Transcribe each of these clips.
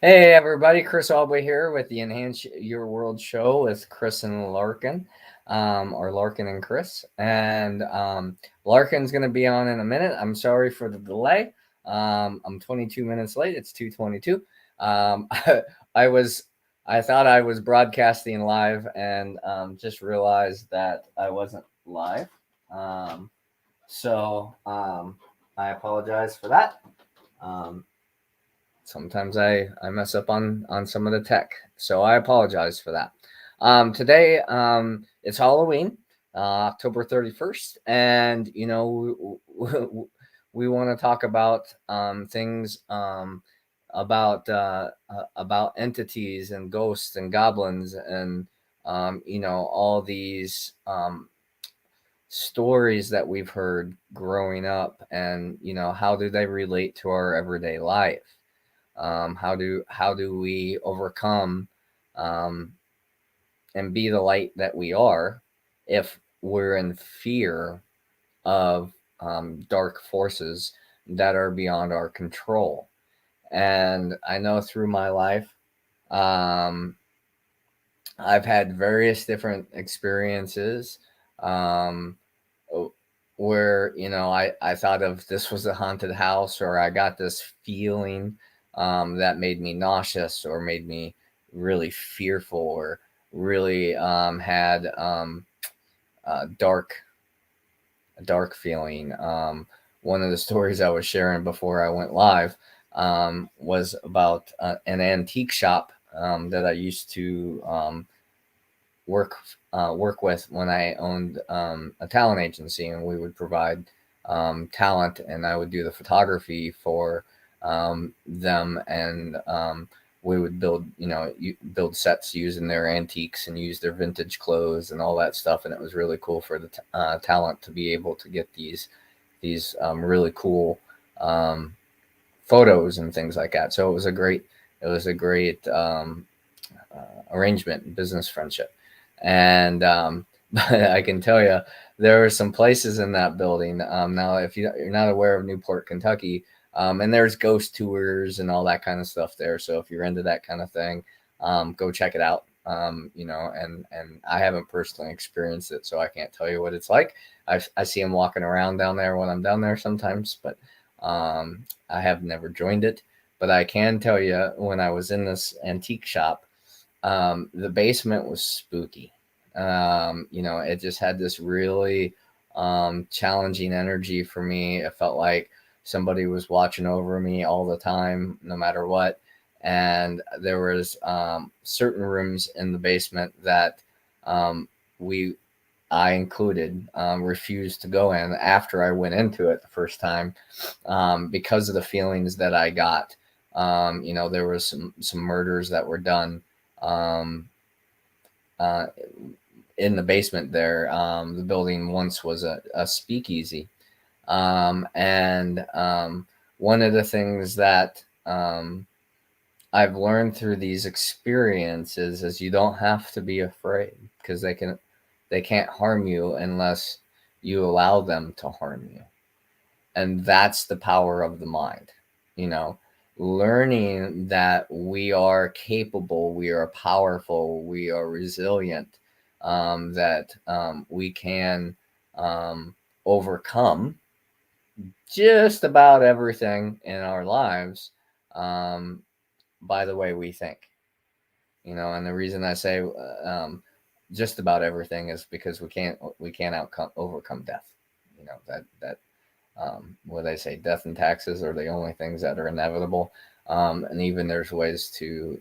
Hey everybody, Chris Alway here with the Enhance Your World show with Chris and Larkin, or Larkin and Chris. And Larkin's going to be on in a minute. I'm sorry for the delay. I'm 22 minutes late. It's 2:22. I was, I thought I was broadcasting live and just realized that I wasn't live. Um, so I apologize for that. Um, Sometimes I mess up on some of the tech, so I apologize for that. Today it's Halloween, October 31st, and we want to talk about things about entities and ghosts and goblins and all these stories that we've heard growing up, and how do they relate to our everyday life. How do we overcome um, and be the light that we are if we're in fear of dark forces that are beyond our control? And I know through my life, um, I've had various different experiences, um, where I thought of this was a haunted house, or I got this feeling that made me nauseous or made me really fearful, or really had a dark feeling. One of the stories I was sharing before I went live was about an antique shop that I used to work work with when I owned a talent agency, and we would provide talent, and I would do the photography for them, and we would build sets using their antiques and use their vintage clothes and all that stuff, and it was really cool for the talent to be able to get these really cool um, photos and things like that. So it was a great arrangement, business friendship. And but I can tell you, there are some places in that building. Now, if you're not aware of Newport, Kentucky, and there's ghost tours and all that kind of stuff there. So if you're into that kind of thing, go check it out. And I haven't personally experienced it, so I can't tell you what it's like. I see them walking around down there when I'm down there sometimes, but I have never joined it. But I can tell you, when I was in this antique shop, the basement was spooky. It just had this really challenging energy for me. It felt like somebody was watching over me all the time, no matter what. And there was certain rooms in the basement that um, we I included refused to go in after I went into it the first time, because of the feelings that I got. There was some murders that were done um, uh, in the basement there. The building once was a speakeasy. And one of the things that I've learned through these experiences is you don't have to be afraid, because they can't harm you unless you allow them to harm you. And that's the power of the mind. you know Learning that we are capable, we are powerful, we are resilient, that we can overcome just about everything in our lives, um, by the way we think. And the reason I say just about everything is because we can't overcome death. That what they say, death and taxes are the only things that are inevitable. And even there's ways to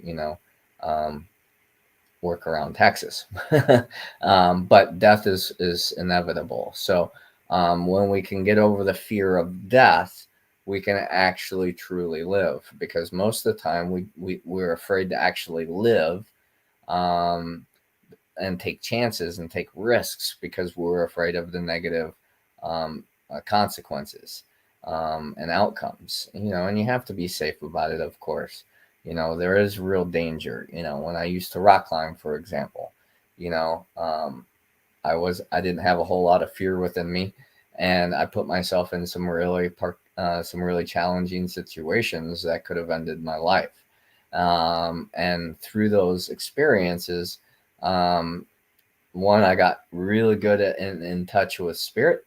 um, work around taxes. But death is inevitable. So when we can get over the fear of death, we can actually truly live, because most of the time we're afraid to actually live, um, and take chances and take risks, because we're afraid of the negative consequences and outcomes. And you have to be safe about it, of course. There is real danger. When I used to rock climb, for example, you know, um, I didn't have a whole lot of fear within me, and I put myself in some really challenging situations that could have ended my life. And through those experiences, one, I got really good at in touch with spirit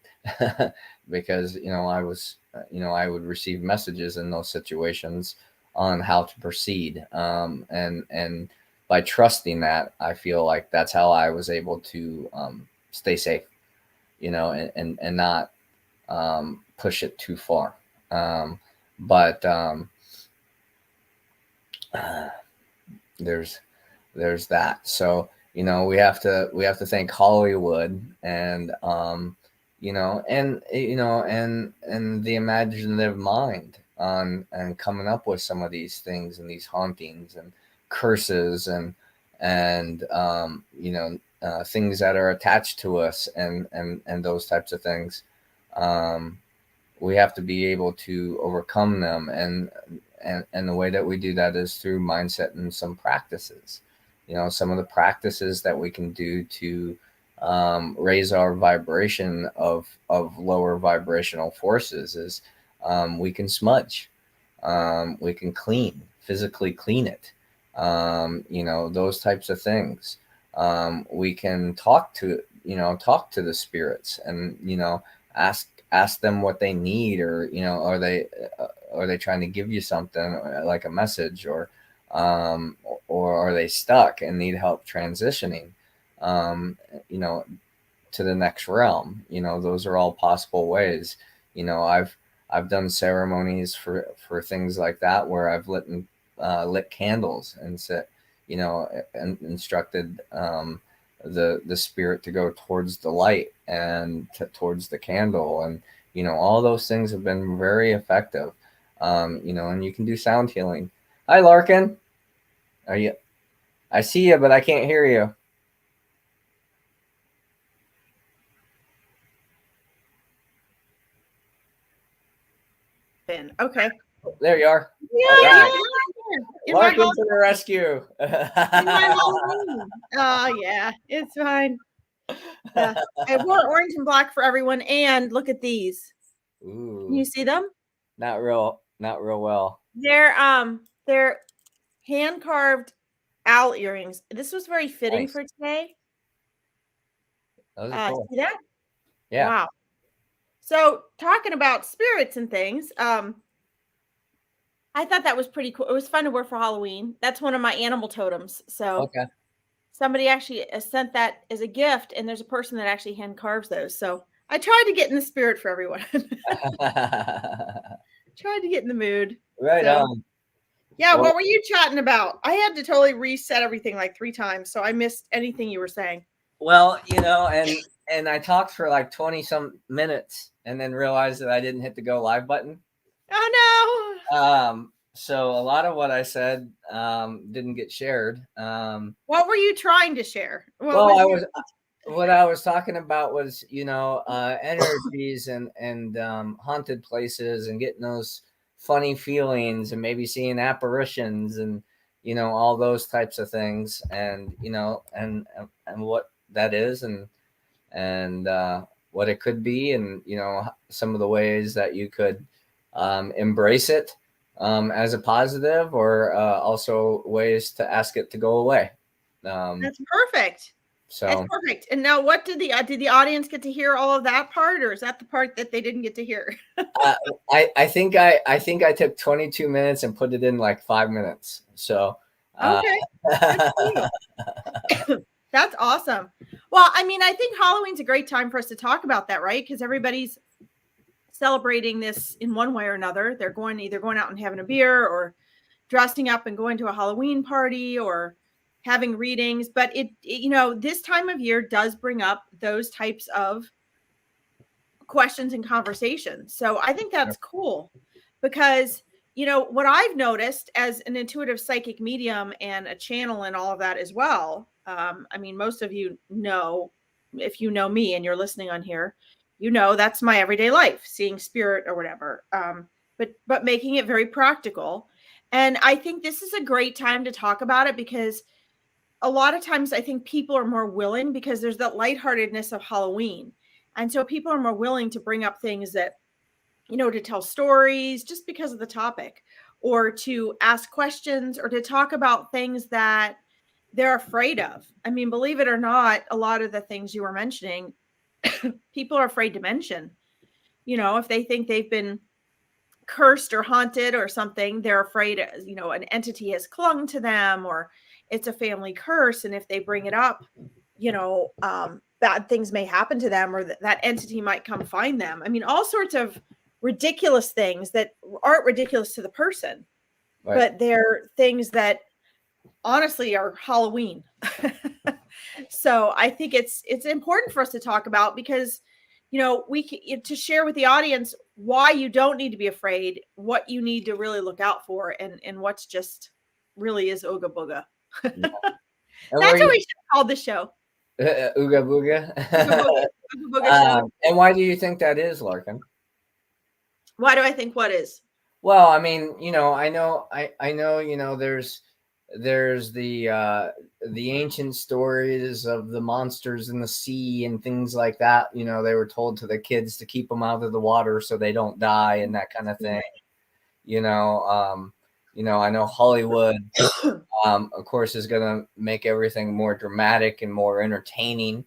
because I would receive messages in those situations on how to proceed, and by trusting that, I feel like that's how I was able to stay safe, and not push it too far. But there's that. So we have to thank Hollywood and and the imaginative mind on and coming up with some of these things and these hauntings and curses and things that are attached to us and those types of things. We have to be able to overcome them, and the way that we do that is through mindset and some practices. Some of the practices that we can do to raise our vibration of lower vibrational forces is we can smudge, we can physically clean it, those types of things. We can talk to the spirits and ask them what they need, or are they trying to give you something like a message, or are they stuck and need help transitioning um, to the next realm? Those are all possible ways. I've done ceremonies for things like that, where I've lit candles and said, and instructed the spirit to go towards the light and towards the candle, and all those things have been very effective. And you can do sound healing. Hi, Larkin. Are you? I see you, but I can't hear you. Okay. There you are. Yeah. Larkin to the rescue. Oh, yeah, it's fine. Yeah. I wore orange and black for everyone, and look at these. Ooh. Can you see them? Not real well. They're hand carved owl earrings. This was very fitting Nice. for today. Those are cool. See that? Yeah. Wow. So talking about spirits and things, I thought that was pretty cool. It was fun to wear for Halloween. That's one of my animal totems. So Okay. somebody actually sent that as a gift, and there's a person that actually hand carves those. So I tried to get in the spirit for everyone. Tried to get in the mood. Right on. Yeah, well, what were you chatting about? I had to totally reset everything like 3 times, so I missed anything you were saying. Well, and I talked for like 20 some minutes and then realized that I didn't hit the go live button. Oh no. So a lot of what I said didn't get shared. What were you trying to share? What I was talking about was, energies and haunted places and getting those funny feelings and maybe seeing apparitions and, all those types of things, and, and what that is, and what it could be, and, some of the ways that you could embrace it as a positive, or also ways to ask it to go away. That's perfect. So that's perfect. And now, what did the audience get to hear all of that part, or is that the part that they didn't get to hear? I think I took 22 minutes and put it in like 5 minutes. So okay, that's awesome. Well, I mean, I think Halloween's a great time for us to talk about that, right? Because everybody's celebrating this in one way or another. They're either going out and having a beer, or dressing up and going to a Halloween party, or having readings. But it this time of year does bring up those types of questions and conversations. So I think that's cool, because what I've noticed as an intuitive psychic medium and a channel and all of that as well. I mean, most of you know, if you know me and you're listening on here, that's my everyday life, seeing spirit or whatever. But making it very practical. And I think this is a great time to talk about it, because a lot of times I think people are more willing, because there's that lightheartedness of Halloween. And so people are more willing to bring up things that, to tell stories just because of the topic. or to ask questions or to talk about things that they're afraid of. I mean, believe it or not, a lot of the things you were mentioning, people are afraid to mention. You know, if they think they've been cursed or haunted or something, they're afraid, you know, an entity has clung to them or it's a family curse. And if they bring it up, you know, bad things may happen to them or that entity might come find them. I mean, all sorts of ridiculous things that aren't ridiculous to the person, Right. but they're things that honestly are Halloween. So I think it's important for us to talk about because, you know, to share with the audience why you don't need to be afraid, what you need to really look out for, and what's just really is ooga booga. Yeah. That's what we should call the show. Ooga booga. Ooga booga show. And why do you think that is, Larkin? Why do I think what is? Well, I mean, you know, I know, you know, there's the ancient stories of the monsters in the sea and things like that. You know, they were told to the kids to keep them out of the water so they don't die and that kind of thing. You know, I know Hollywood, of course, is going to make everything more dramatic and more entertaining.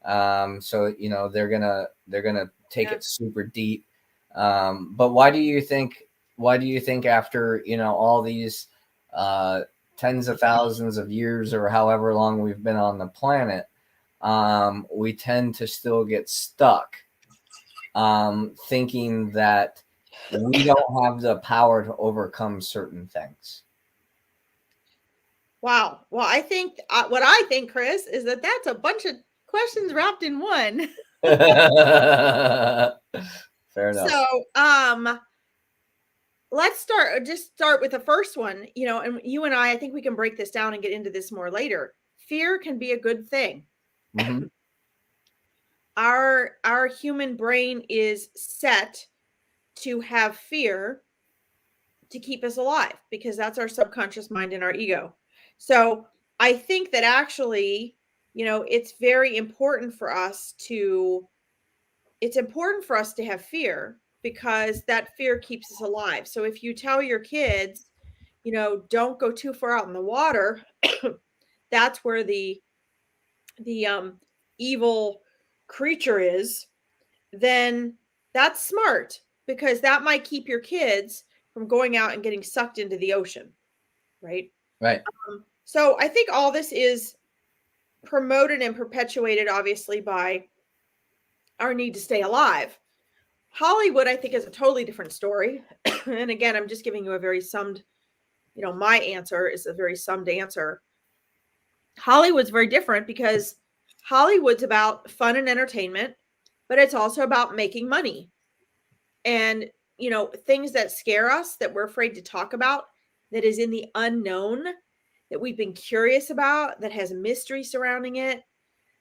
So you know, they're gonna take it super deep. But why do you think after, you know, all these tens of thousands of years or however long we've been on the planet, we tend to still get stuck thinking that we don't have the power to overcome certain things? Wow. Well, I think what I think, Chris, is that that's a bunch of questions wrapped in one. Fair enough. So, let's start with the first one, you know, and you and I think we can break this down and get into this more later. Fear can be a good thing. Mm-hmm. Our human brain is set to have fear to keep us alive because that's our subconscious mind and our ego. So I think that actually, you know, it's important for us to have fear because that fear keeps us alive. So if you tell your kids, you know, don't go too far out in the water, that's where the evil creature is, then that's smart because that might keep your kids from going out and getting sucked into the ocean, right? Right. So I think all this is promoted and perpetuated, obviously, by our need to stay alive. Hollywood, I think, is a totally different story. And again, I'm just giving you a very summed, you know, my answer is a very summed answer. Hollywood's very different because Hollywood's about fun and entertainment, but it's also about making money. And, you know, things that scare us that we're afraid to talk about, that is in the unknown, that we've been curious about, that has mystery surrounding it,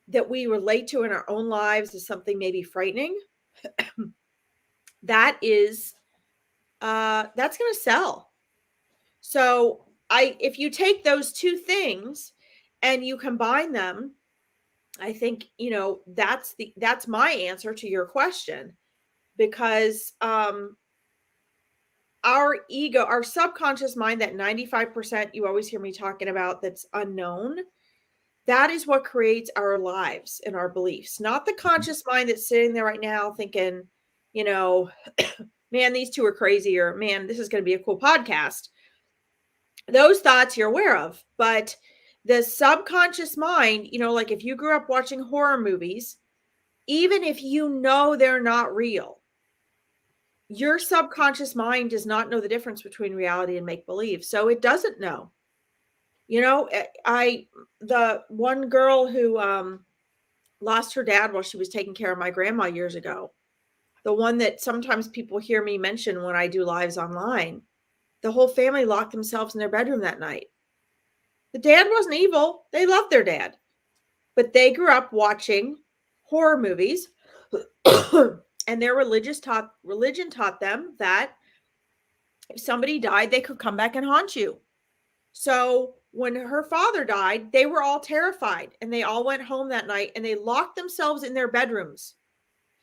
that we relate to in our own lives as something maybe frightening. That is that's going to sell. So if you take those two things and you combine them, I think, you know, that's my answer to your question, because our ego, our subconscious mind, that 95% you always hear me talking about that's unknown, that is what creates our lives and our beliefs, not the conscious mind that's sitting there right now thinking, you know, man, these two are crazy, or man, this is going to be a cool podcast. Those thoughts you're aware of, but the subconscious mind, you know, like if you grew up watching horror movies, even if you know they're not real, your subconscious mind does not know the difference between reality and make believe. So it doesn't know. You know, the one girl who lost her dad while she was taking care of my grandma years ago, the one that sometimes people hear me mention when I do lives online, the whole family locked themselves in their bedroom that night. The dad wasn't evil. They loved their dad, but they grew up watching horror movies and their religion taught them that if somebody died, they could come back and haunt you. So when her father died, they were all terrified and they all went home that night and they locked themselves in their bedrooms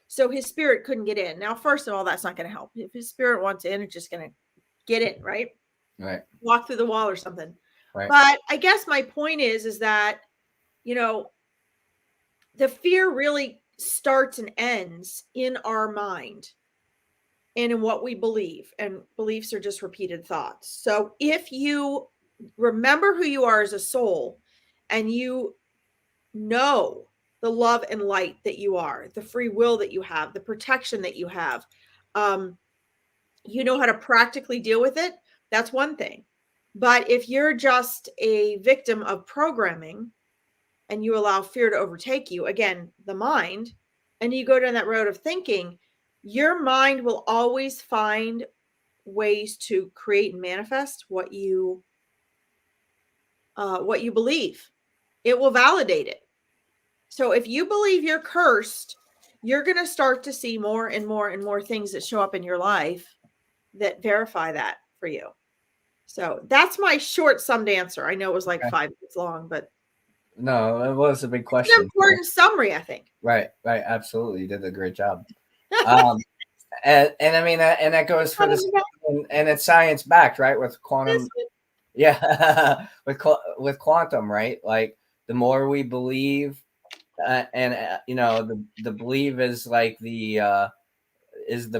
so his spirit couldn't get in. Now, first of all, that's not going to help. If his spirit wants in, it's just going to get in, right? Right. walk through the wall or something. Right. But I guess my point is that, you know, the fear really starts and ends in our mind and in what we believe. And beliefs are just repeated thoughts. So if you remember who you are as a soul and you know the love and light that you are, the free will that you have, the protection that you have, you know how to practically deal with it, that's one thing. But if you're just a victim of programming and you allow fear to overtake you, again, the mind, and you go down that road of thinking, your mind will always find ways to create and manifest what you believe. It will validate it. So if you believe you're cursed, you're going to start to see more and more and more things that show up in your life that verify that for you. So that's my short summed answer. I know it was like Okay. 5 minutes long, but No, it was a big it's question. an important summary, I think. Right. Absolutely. You did a great job. And I mean, and that goes for this, and it's science backed, right? With quantum, yeah, with quantum, right? Like the more we believe, and you know, the believe is like the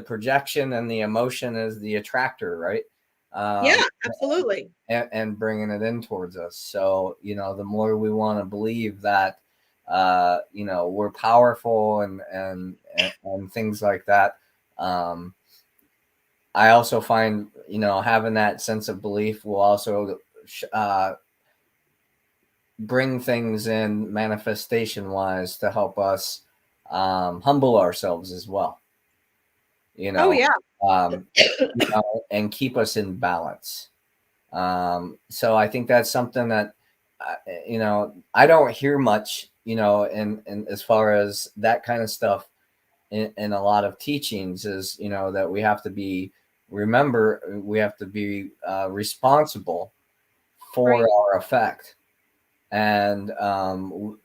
projection, and the emotion is the attractor, right? Yeah, absolutely. And bringing it in towards us. So, you know, the more we want to believe that, you know, we're powerful and things like that. I also find, you know, having that sense of belief will also bring things in manifestation wise to help us humble ourselves as well. You know, Oh yeah. You know, and keep us in balance. So I think that's something that, you know, I don't hear much, you know, in as far as that kind of stuff in a lot of teachings is, you know, that we have to be, we have to be responsible for Right. our effect. And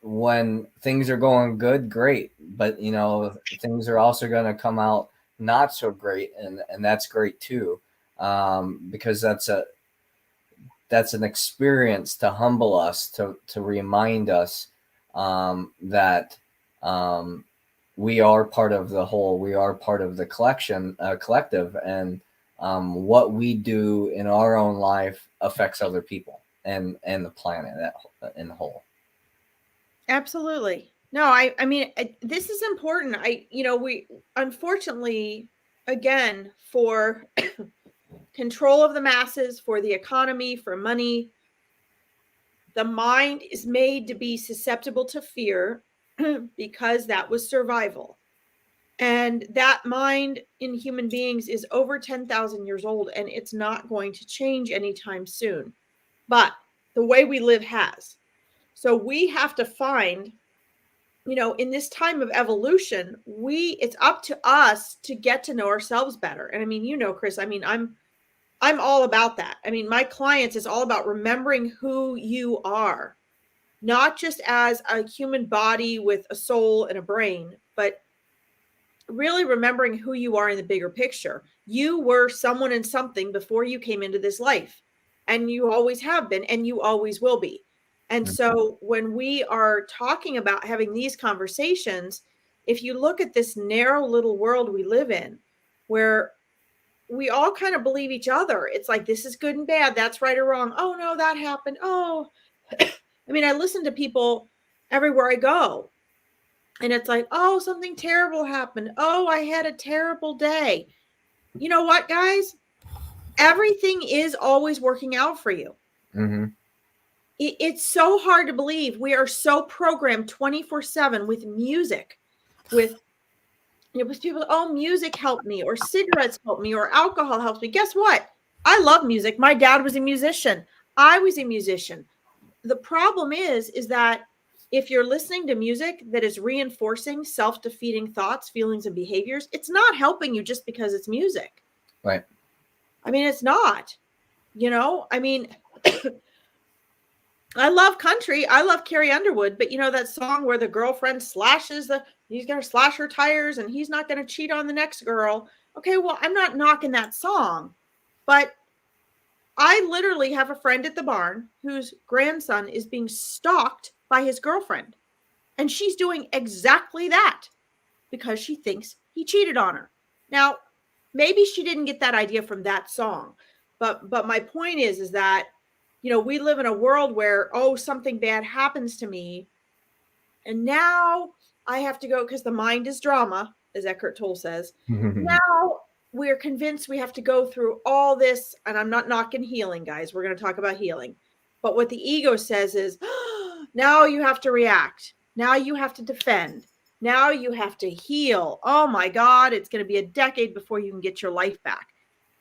when things are going good, great. But, you know, things are also going to come out not so great. And that's great too. Because that's an experience to humble us, to remind us that we are part of the whole, we are part of the collective, and what we do in our own life affects other people and the planet in the whole. Absolutely. No, I mean, this is important. We unfortunately, again, for control of the masses, for the economy, for money, the mind is made to be susceptible to fear because that was survival. And that mind in human beings is over 10,000 years old, and it's not going to change anytime soon. But the way we live has. So we have to find, in this time of evolution, it's up to us to get to know ourselves better. And I mean, Chris, I mean, I'm all about that. I mean, my clients is all about remembering who you are, not just as a human body with a soul and a brain, but really remembering who you are in the bigger picture. You were someone and something before you came into this life, and you always have been, and you always will be. And so when we are talking about having these conversations, if you look at this narrow little world we live in, where we all kind of believe each other, it's like, this is good and bad, that's right or wrong. Oh no, that happened. Oh, I mean, I listen to people everywhere I go, and it's like, oh, something terrible happened. Oh, I had a terrible day. You know what, guys? Everything is always working out for you. Mm-hmm. It's so hard to believe. We are so programmed 24/7 with music, with people, oh, music helped me, or cigarettes help me, or alcohol helps me. Guess what? I love music. My dad was a musician. I was a musician. The problem is that if you're listening to music that is reinforcing self-defeating thoughts, feelings, and behaviors, it's not helping you just because it's music. Right. I mean, it's not, I mean, I love country. I love Carrie Underwood, but that song where the girlfriend he's going to slash her tires and he's not going to cheat on the next girl. Okay, well, I'm not knocking that song, but I literally have a friend at the barn whose grandson is being stalked by his girlfriend. And she's doing exactly that because she thinks he cheated on her. Now, maybe she didn't get that idea from that song. But my point is that, you know, we live in a world where, oh, something bad happens to me. And now I have to go, because the mind is drama, as Eckhart Tolle says. Now we're convinced we have to go through all this. And I'm not knocking healing, guys. We're going to talk about healing. But what the ego says is, oh, now you have to react. Now you have to defend. Now you have to heal. Oh my God, it's going to be a decade before you can get your life back.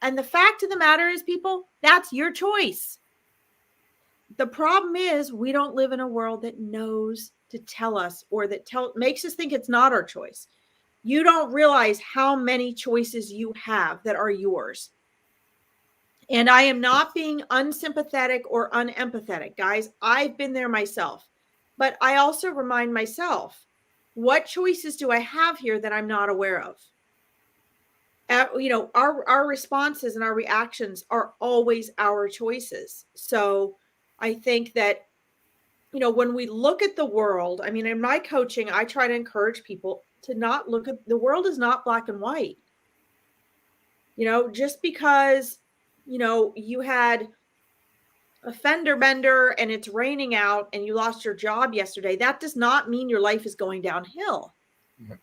And the fact of the matter is, people, that's your choice. The problem is we don't live in a world that knows to tell us, or that makes us think it's not our choice. You don't realize how many choices you have that are yours. And I am not being unsympathetic or unempathetic, guys. I've been there myself. But I also remind myself, what choices do I have here that I'm not aware of? You know, our responses and our reactions are always our choices. So I think that, you know, when we look at the world, I mean, in my coaching, I try to encourage people to not look at the world is not black and white. You know, just because, you know, you had a fender bender and it's raining out and you lost your job yesterday, that does not mean your life is going downhill. Mm-hmm.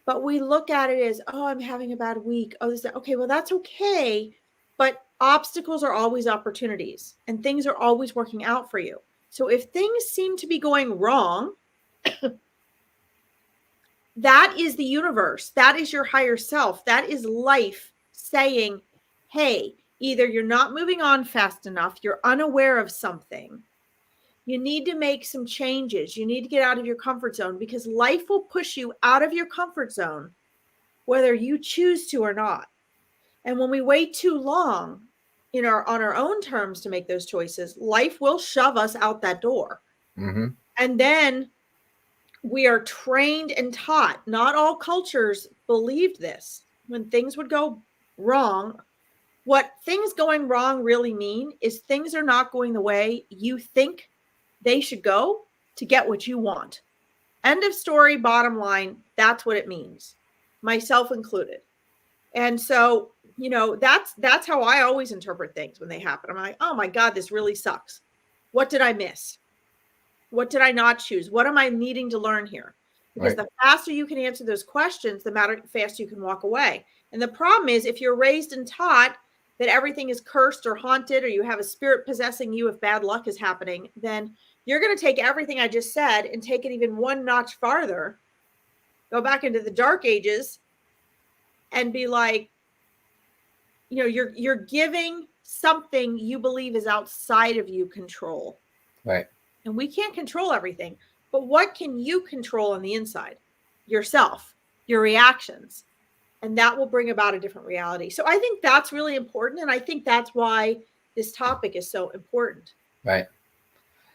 But we look at it as, oh, I'm having a bad week. Oh, this, okay, well, that's okay. But obstacles are always opportunities and things are always working out for you. So if things seem to be going wrong, that is the universe. That is your higher self. That is life saying, hey, either you're not moving on fast enough, you're unaware of something. You need to make some changes. You need to get out of your comfort zone, because life will push you out of your comfort zone, whether you choose to or not. And when we wait too long on our own terms to make those choices, life will shove us out that door. Mm-hmm. And then we are trained and taught. Not all cultures believed this. When things would go wrong, what things going wrong really mean is things are not going the way you think they should go to get what you want. End of story, bottom line. That's what it means, myself included. And so, you know, that's how I always interpret things when they happen. I'm like, oh my God, this really sucks. What did I miss? What did I not choose? What am I needing to learn here? Because the faster you can answer those questions, the faster you can walk away. And the problem is, if you're raised and taught that everything is cursed or haunted, or you have a spirit possessing you if bad luck is happening, then you're going to take everything I just said and take it even one notch farther, go back into the dark ages and be like, you know, you're giving something you believe is outside of you control. Right. And we can't control everything, but what can you control on the inside? Yourself, your reactions, and that will bring about a different reality. So I think that's really important. And I think that's why this topic is so important. Right.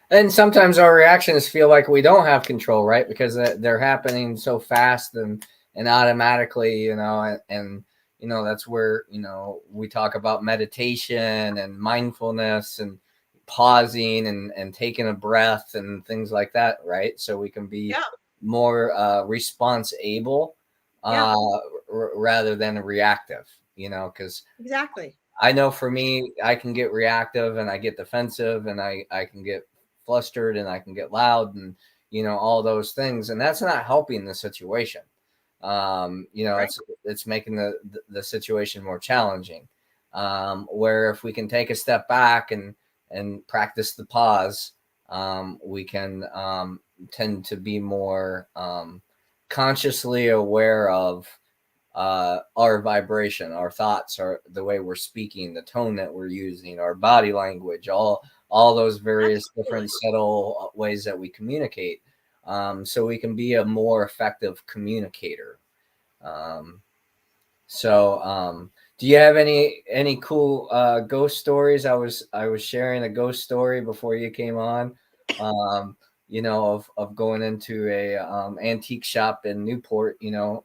And sometimes our reactions feel like we don't have control, right? Because they're happening so fast and automatically, you know, and you know, that's where, you know, we talk about meditation and mindfulness and pausing and taking a breath and things like that, right? So we can be more response able rather than reactive, you know, because exactly. I know for me, I can get reactive and I get defensive and I can get flustered and I can get loud and, you know, all those things. And that's not helping the situation. You know, it's making the situation more challenging. Where if we can take a step back and practice the pause, we can tend to be more consciously aware of our vibration, our thoughts, our the way we're speaking, the tone that we're using, our body language, all those various different subtle ways that we communicate, so we can be a more effective communicator. Do you have any cool ghost stories? I was sharing a ghost story before you came on. You know, of going into a antique shop in Newport, you know.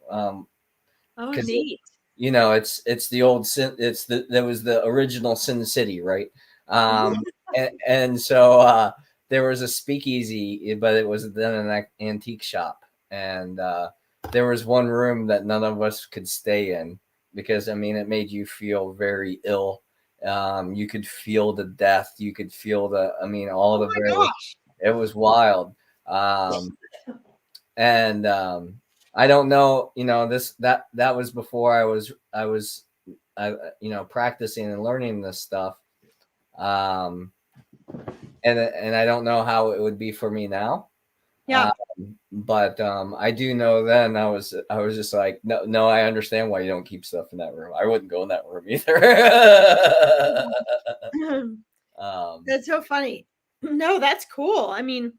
Oh, neat. it's the old Sin, that was the original Sin City, right? And so there was a speakeasy, but it was then an antique shop, and there was one room that none of us could stay in because it made you feel very ill. You could feel the death, you could feel all Oh the my very, gosh. it was wild. And I don't know, that was before I was practicing and learning this stuff. um and I don't know how it would be for me now. Yeah. But I do know then I was just like, no, no, I understand why you don't keep stuff in that room. I wouldn't go in that room either. That's so funny. No, that's cool. I mean,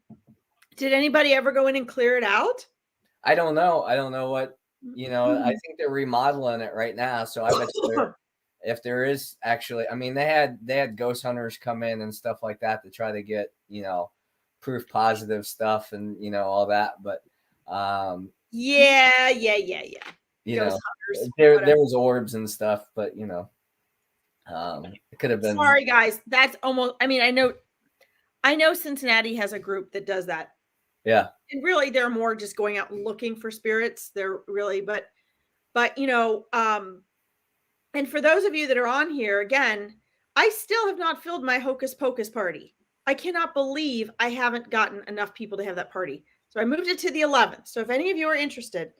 did anybody ever go in and clear it out? I don't know. I don't know what, I think they're remodeling it right now. So I bet you if there is actually, they had ghost hunters come in and stuff like that to try to get, proof positive stuff and, all that. But, Yeah. you Ghost know, hunters. there was orbs and stuff, but, it could have been. Sorry, guys. That's almost. I mean, I know Cincinnati has a group that does that. Yeah. And really, they're more just going out and looking for spirits. They're really, but and for those of you that are on here, again, I still have not filled my Hocus Pocus party. I cannot believe I haven't gotten enough people to have that party. So I moved it to the 11th. So if any of you are interested,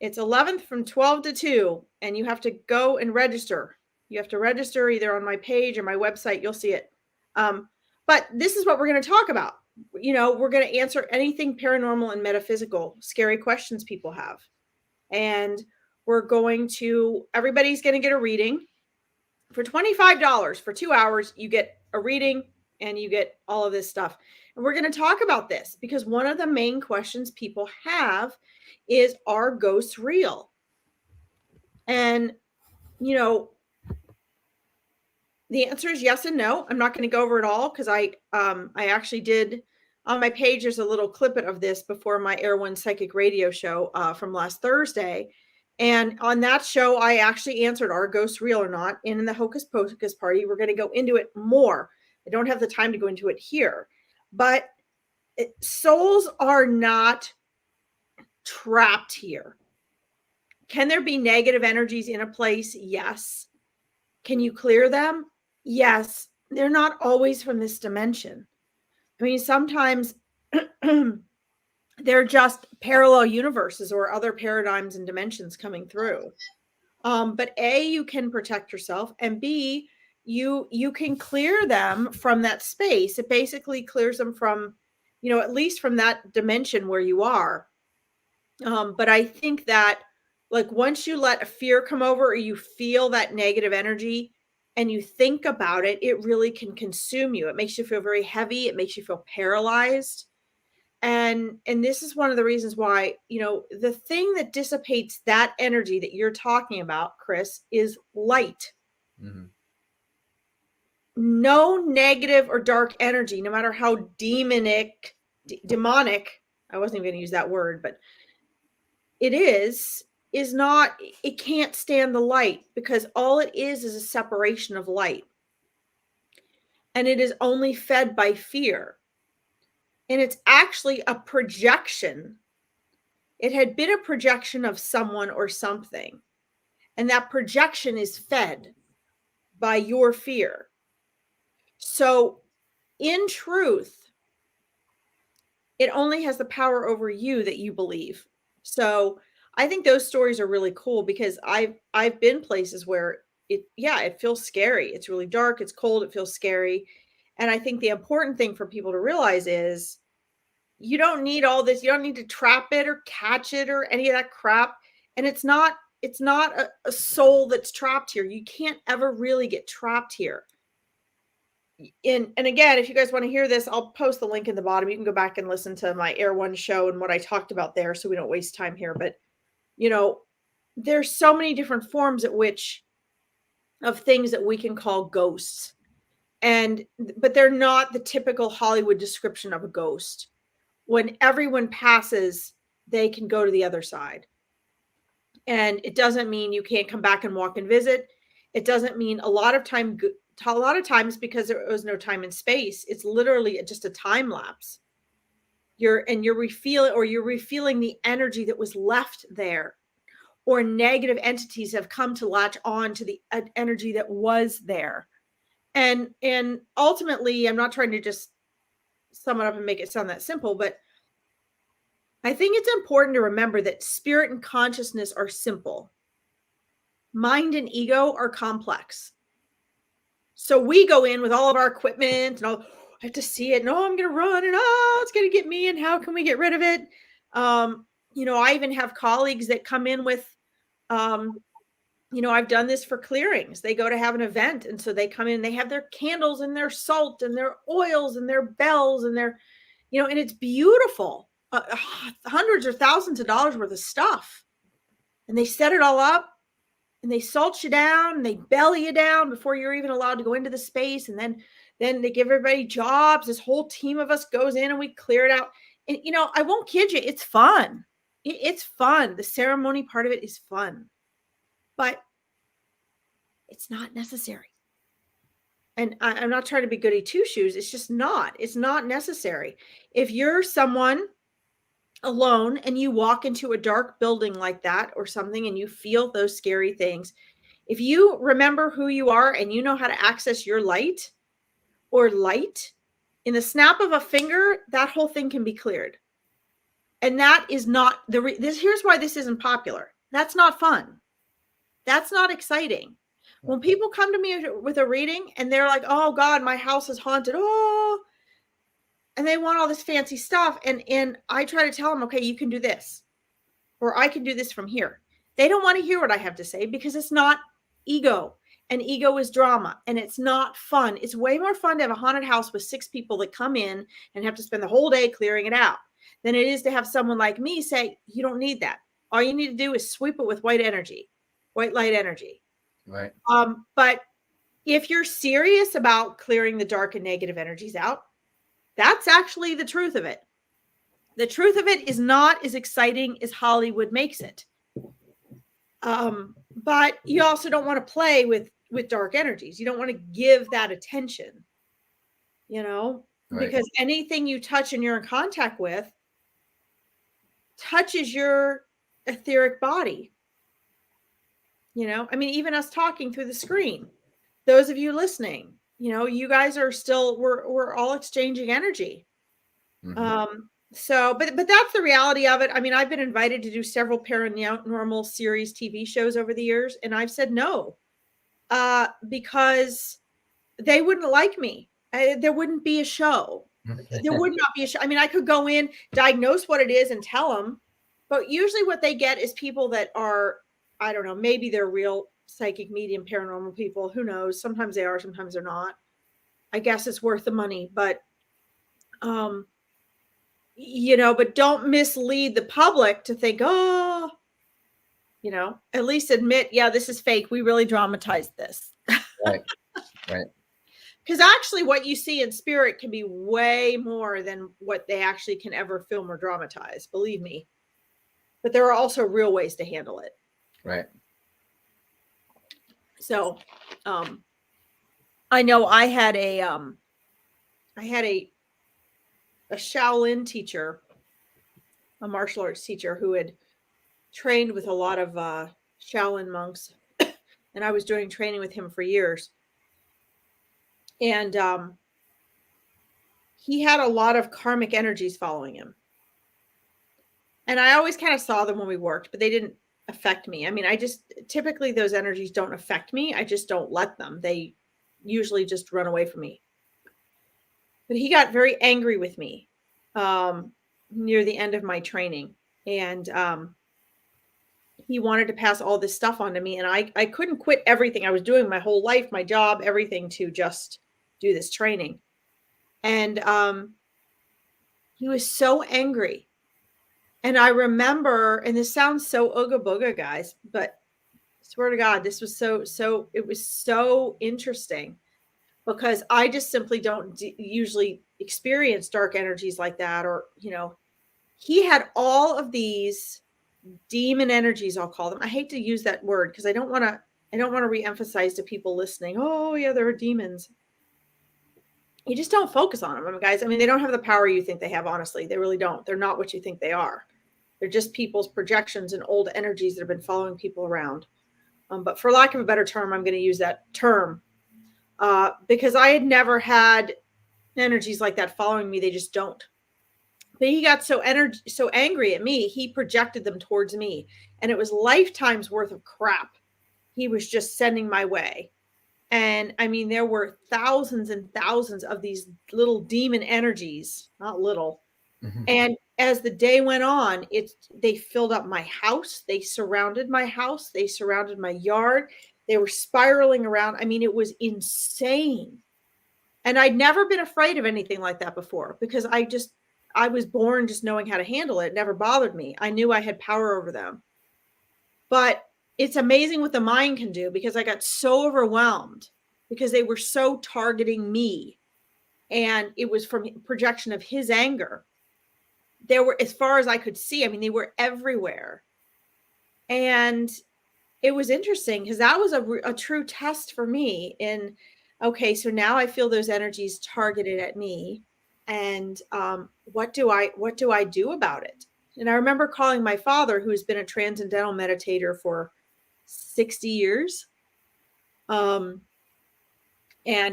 it's 11th from 12 to 2, and you have to go and register. You have to register either on my page or my website. You'll see it. But this is what we're going to talk about. We're going to answer anything paranormal and metaphysical, scary questions people have. And everybody's going to get a reading. For $25 for 2 hours, you get a reading and you get all of this stuff. And we're going to talk about this because one of the main questions people have is, are ghosts real? And, the answer is yes and no. I'm not going to go over it all because I actually did on my page. There's a little clip of this before my Air One Psychic Radio show from last Thursday. And on that show, I actually answered, are ghosts real or not? And in the Hocus Pocus party, we're going to go into it more. I don't have the time to go into it here, but souls are not trapped here. Can there be negative energies in a place? Yes. Can you clear them? Yes. They're not always from this dimension. I mean, sometimes they're just parallel universes or other paradigms and dimensions coming through. But A, you can protect yourself, and B, you can clear them from that space. It basically clears them from, at least from that dimension where you are. But I think that, like, once you let a fear come over or you feel that negative energy and you think about it, it really can consume you. It makes you feel very heavy. It makes you feel paralyzed. And this is one of the reasons why, the thing that dissipates that energy that you're talking about, Chris, is light. Mm-hmm. No negative or dark energy, no matter how demonic, I wasn't even going to use that word, but it is not, it can't stand the light because all it is a separation of light. And it is only fed by fear. And it's actually a projection. It had been a projection of someone or something. And that projection is fed by your fear. So, in truth, it only has the power over you that you believe. So, I think those stories are really cool because I've been places where it feels scary. It's really dark, it's cold, it feels scary. And I think the important thing for people to realize is you don't need all this. You don't need to trap it or catch it or any of that crap. And it's not a soul that's trapped here. You can't ever really get trapped here. And again, if you guys want to hear this, I'll post the link in the bottom. You can go back and listen to my Air One show and what I talked about there so we don't waste time here. But, there's so many different forms of things that we can call ghosts. But they're not the typical Hollywood description of a ghost. When everyone passes, they can go to the other side. And it doesn't mean you can't come back and walk and visit. It doesn't mean a lot of times, because there was no time and space, it's literally just a time lapse. You're refilling the energy that was left there, or negative entities have come to latch on to the energy that was there. And ultimately, I'm not trying to just sum it up and make it sound that simple, but I think it's important to remember that spirit and consciousness are simple. Mind and ego are complex. So we go in with all of our equipment and all, I have to see it. No, I'm going to run and it's going to get me. And how can we get rid of it? I even have colleagues that come in with, I've done this for clearings. They go to have an event. And so they come in, they have their candles and their salt and their oils and their bells and their, and it's beautiful. Hundreds or thousands of dollars worth of stuff. And they set it all up. And they salt you down and they belly you down before you're even allowed to go into the space. And then they give everybody jobs. This whole team of us goes in and we clear it out. And, I won't kid you. It's fun. It's fun. The ceremony part of it is fun. But it's not necessary. And I'm not trying to be goody two shoes. It's just not. It's not necessary. If you're someone alone and you walk into a dark building like that or something and you feel those scary things, if you remember who you are and you know how to access your light or light, in the snap of a finger, that whole thing can be cleared. And that is not here's why this isn't popular. That's not fun. That's not exciting. When people come to me with a reading and they're like, oh God, my house is haunted. Oh, and they want all this fancy stuff. And I try to tell them, okay, you can do this, or I can do this from here. They don't want to hear what I have to say because it's not ego, and ego is drama, and it's not fun. It's way more fun to have a haunted house with 6 people that come in and have to spend the whole day clearing it out than it is to have someone like me say, you don't need that. All you need to do is sweep it with white light energy. Right. But if you're serious about clearing the dark and negative energies out, that's actually the truth of it. The truth of it is not as exciting as Hollywood makes it. But you also don't want to play with dark energies. You don't want to give that attention, right. Because anything you touch and you're in contact with touches your etheric body. Even us talking through the screen, those of you listening, you guys are still, we're all exchanging energy. Mm-hmm. But that's the reality of it. I've been invited to do several paranormal series TV shows over the years, and I've said no, because they wouldn't like me. There wouldn't be a show. There would not be a show. I could go in, diagnose what it is and tell them, but usually what they get is people that are, I don't know, maybe they're real psychic, medium, paranormal people. Who knows? Sometimes they are, sometimes they're not. I guess it's worth the money, but, but don't mislead the public to think, at least admit, yeah, this is fake. We really dramatized this. Right. Because actually what you see in spirit can be way more than what they actually can ever film or dramatize. Believe me. But there are also real ways to handle it. Right. So, I know I had a Shaolin teacher, a martial arts teacher who had trained with a lot of Shaolin monks, and I was doing training with him for years. And he had a lot of karmic energies following him. And I always kind of saw them when we worked, but they didn't affect me. Typically those energies don't affect me. I just don't let them. They usually just run away from me. But he got very angry with me near the end of my training. And he wanted to pass all this stuff on to me. And I couldn't quit everything I was doing my whole life, my job, everything, to just do this training. And he was so angry. And I remember, and this sounds so ooga booga, guys, but I swear to God, this was it was so interesting, because I just simply don't usually experience dark energies like that. Or, he had all of these demon energies, I'll call them. I hate to use that word because I don't want to re-emphasize to people listening, oh yeah, there are demons. You just don't focus on them. I mean, guys, I mean, they don't have the power you think they have, honestly. They really don't. They're not what you think they are. They're just people's projections and old energies that have been following people around. But for lack of a better term, I'm going to use that term because I had never had energies like that following me. They just don't. But he got so angry at me, he projected them towards me. And it was lifetimes worth of crap he was just sending my way. And I mean, there were thousands and thousands of these little demon energies, not little. Mm-hmm. And as the day went on, they filled up my house. They surrounded my house. They surrounded my yard. They were spiraling around. I mean, it was insane. And I'd never been afraid of anything like that before because I was born just knowing how to handle it. It never bothered me. I knew I had power over them. But it's amazing what the mind can do because I got so overwhelmed because they were so targeting me. And it was from projection of his anger. There were, as far as I could see, I mean, they were everywhere. And it was interesting because that was a true test for me in, okay, so now I feel those energies targeted at me. And what do I do about it? And I remember calling my father, who's been a transcendental meditator for 60 years. And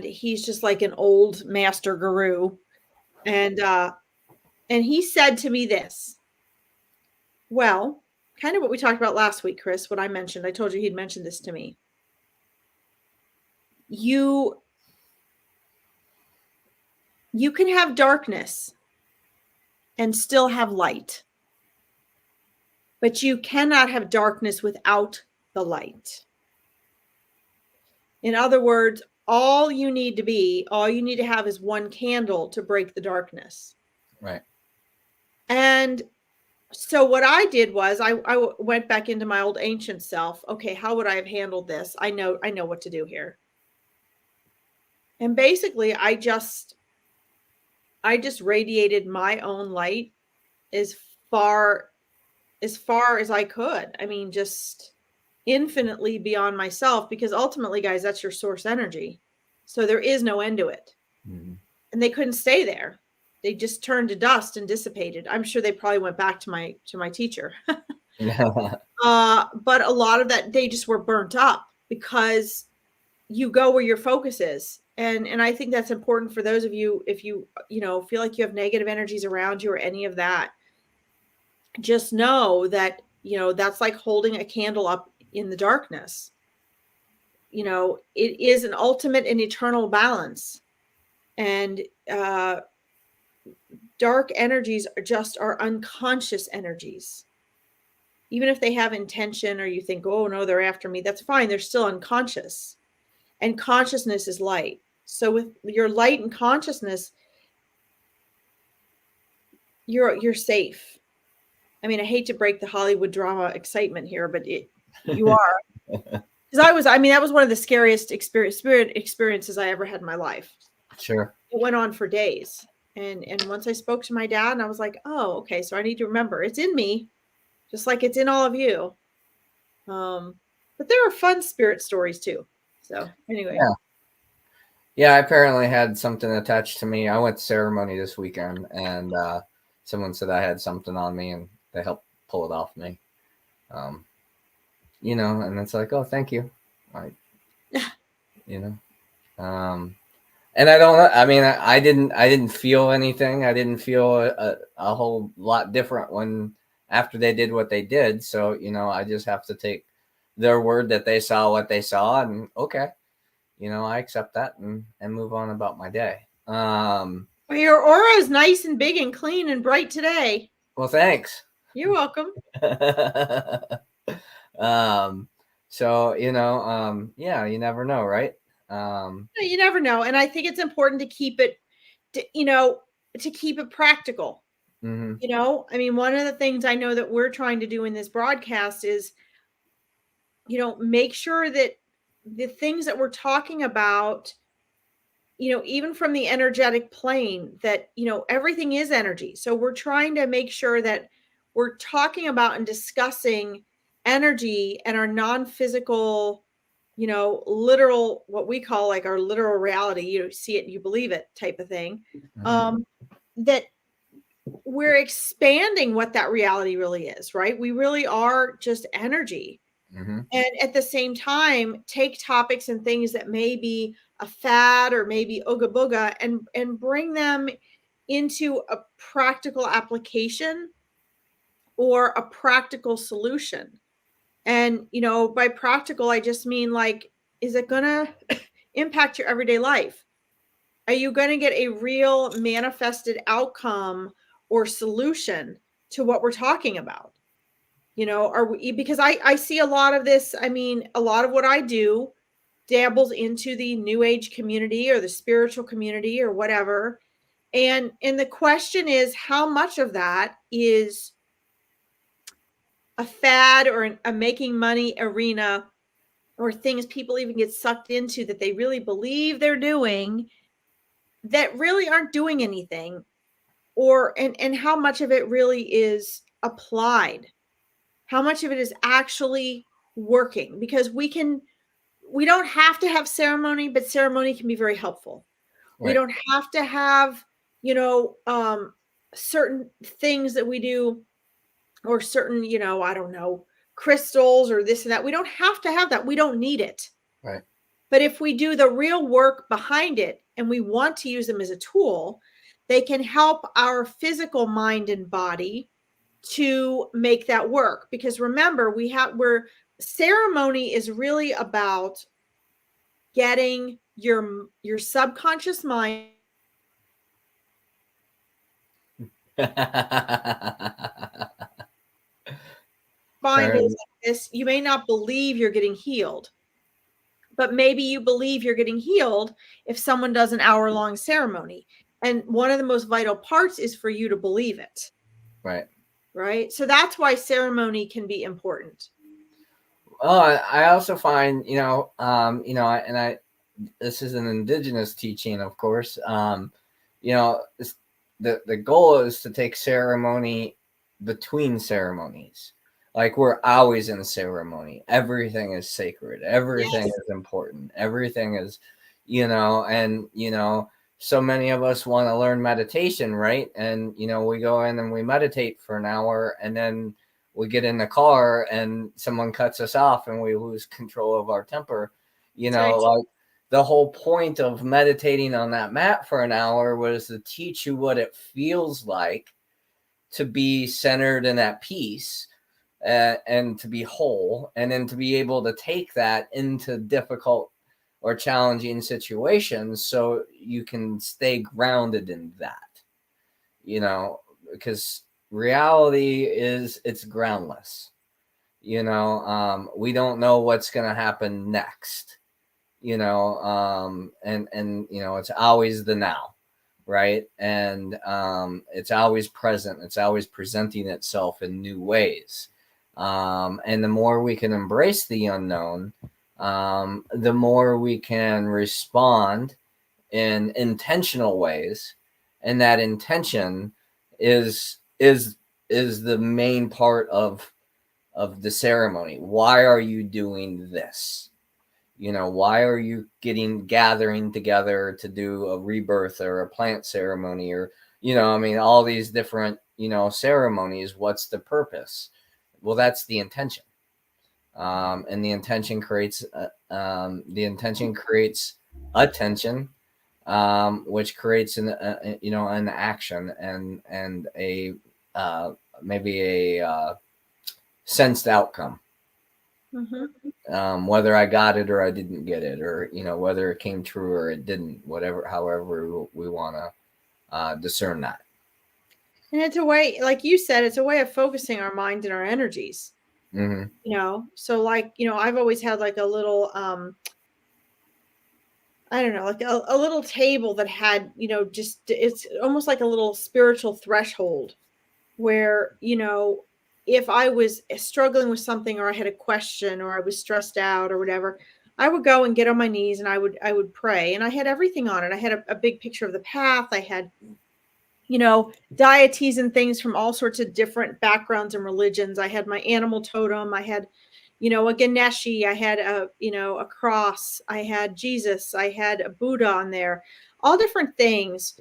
he's just like an old master guru. And he said to me this, well, kind of what we talked about last week, Chris, what I mentioned. I told you he'd mentioned this to me. You can have darkness and still have light, but you cannot have darkness without the light. In other words, all you need to have is one candle to break the darkness. Right. And so what I did was I went back into my old ancient self. Okay, how would I have handled this? I know what to do here. And basically I just radiated my own light as far as I could. I mean, just infinitely beyond myself, because ultimately, guys, that's your source energy. So there is no end to it. Mm-hmm. And they couldn't stay there. They just turned to dust and dissipated. I'm sure they probably went back to my teacher. But a lot of that, they just were burnt up because you go where your focus is. And I think that's important for those of you, if you feel like you have negative energies around you or any of that, just know that, that's like holding a candle up in the darkness. It is an ultimate and eternal balance. And dark energies are unconscious energies. Even if they have intention or you think, oh no, they're after me, that's fine. They're still unconscious. And consciousness is light. So with your light and consciousness, you're safe. I mean, I hate to break the Hollywood drama excitement here, but you are. Because that was one of the scariest spirit experiences I ever had in my life. Sure. It went on for days. And once I spoke to my dad, and I was like, oh, okay, so I need to remember it's in me, just like it's in all of you. But there are fun spirit stories too. So anyway. Yeah, I apparently had something attached to me. I went to ceremony this weekend, and someone said I had something on me, and they helped pull it off me. And it's like, oh, thank you. And I don't know. I mean, I didn't feel anything. I didn't feel a whole lot different after they did what they did. So, I just have to take their word that they saw what they saw, and okay. I accept that and move on about my day. Well, your aura is nice and big and clean and bright today. Well, thanks. You're welcome. So, yeah, you never know, right? You never know. And I think it's important to keep it, to keep it practical. Mm-hmm. I mean, one of the things I know that we're trying to do in this broadcast is, make sure that the things that we're talking about, even from the energetic plane, that, everything is energy. So we're trying to make sure that we're talking about and discussing energy and our non-physical, literal, what we call like our literal reality, you see it, you believe it type of thing. That we're expanding what that reality really is, right? We really are just energy. And at the same time, take topics and things that may be a fad or maybe ooga booga and bring them into a practical application or a practical solution. And, by practical, I just mean like, is it going to impact your everyday life? Are you going to get a real manifested outcome or solution to what we're talking about? Are we, because I see a lot of this. I mean, a lot of what I do dabbles into the new age community or the spiritual community or whatever. And the question is, how much of that is a fad or a making money arena, or things people even get sucked into that they really believe they're doing that really aren't doing anything, or and how much of it really is applied, how much of it is actually working, because we don't have to have ceremony, but ceremony can be very helpful. We don't have to have certain things that we do, or certain I don't know, crystals or this and that. We don't have to have that. We don't need it. Right. But if we do the real work behind it and we want to use them as a tool, they can help our physical mind and body to make that work. Because remember, ceremony is really about getting your subconscious mind find is like this. You may not believe you're getting healed, but maybe you believe you're getting healed if someone does an hour-long ceremony. And one of the most vital parts is for you to believe it. Right. So that's why ceremony can be important. Well, I also find, this is an indigenous teaching, of course. The goal is to take ceremony between ceremonies. Like, we're always in a ceremony. Everything is sacred. Everything is important. Everything is, so many of us want to learn meditation, right? And, we go in and we meditate for an hour, and then we get in the car and someone cuts us off and we lose control of our temper. Like, the whole point of meditating on that mat for an hour was to teach you what it feels like to be centered and at peace, and to be whole, and then to be able to take that into difficult or challenging situations so you can stay grounded in that, because reality it's groundless. We don't know what's going to happen next, and it's always the now, right? And it's always present. It's always presenting itself in new ways. And the more we can embrace the unknown, the more we can respond in intentional ways. And that intention is the main part of the ceremony. Why are you doing this? Why are you gathering together to do a rebirth or a plant ceremony, or, all these different, ceremonies? What's the purpose? Well, that's the intention. And the intention creates attention, which creates an action and a maybe a sensed outcome. Whether I got it or I didn't get it, or whether it came true or it didn't, however we want to discern that. And it's a way, like you said, it's a way of focusing our mind and our energies. So like, I've always had like a little, I don't know, like a little table that had, just, it's almost like a little spiritual threshold where, if I was struggling with something, or I had a question, or I was stressed out or whatever, I would go and get on my knees and I would pray, and I had everything on it. I had a big picture of the path. I had deities and things from all sorts of different backgrounds and religions. I had my animal totem. I had, a Ganeshi. I had a cross. I had Jesus. I had a Buddha on there, all different things,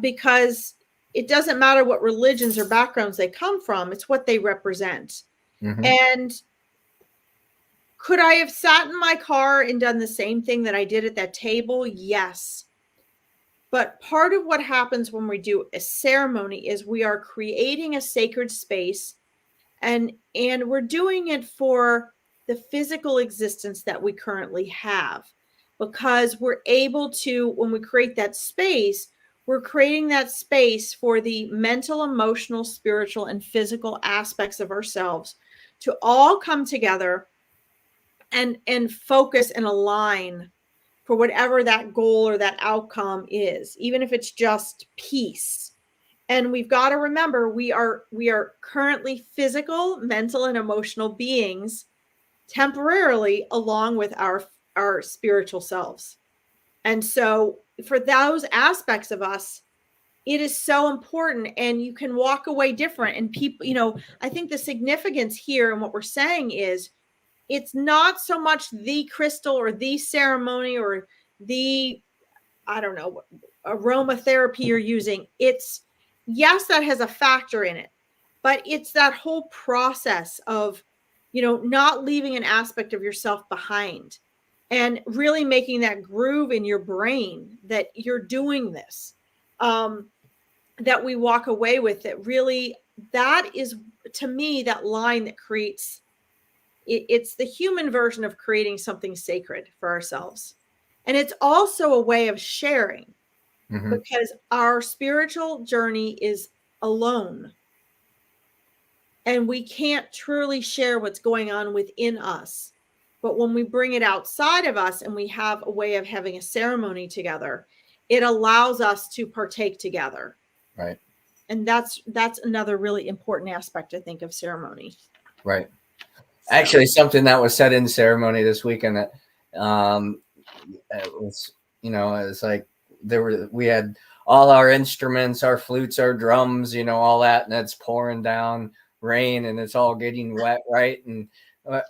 because it doesn't matter what religions or backgrounds they come from. It's what they represent. Mm-hmm. And could I have sat in my car and done the same thing that I did at that table? Yes. But part of what happens when we do a ceremony is we are creating a sacred space, and we're doing it for the physical existence that we currently have, because we're able to, when we create that space, we're creating that space for the mental, emotional, spiritual, and physical aspects of ourselves to all come together and focus and align for whatever that goal or that outcome is, even if it's just peace. And we've got to remember we are currently physical, mental, and emotional beings temporarily, along with our spiritual selves. And so for those aspects of us, it is so important, and you can walk away different. And people, I think the significance here and what we're saying is, it's not so much the crystal or the ceremony or the, I don't know, aromatherapy you're using. It's, yes, that has a factor in it, but it's that whole process of, not leaving an aspect of yourself behind and really making that groove in your brain that you're doing this, that we walk away with it. Really, that is, to me, that line that creates, it's the human version of creating something sacred for ourselves. And it's also a way of sharing, because our spiritual journey is alone. And we can't truly share what's going on within us. But when we bring it outside of us and we have a way of having a ceremony together, it allows us to partake together. Right. And that's another really important aspect, I think, of ceremony. Right. So. Actually, something that was said in ceremony this weekend that it was, it's like we had all our instruments, our flutes, our drums, all that, and it's pouring down rain and it's all getting wet, right? And we're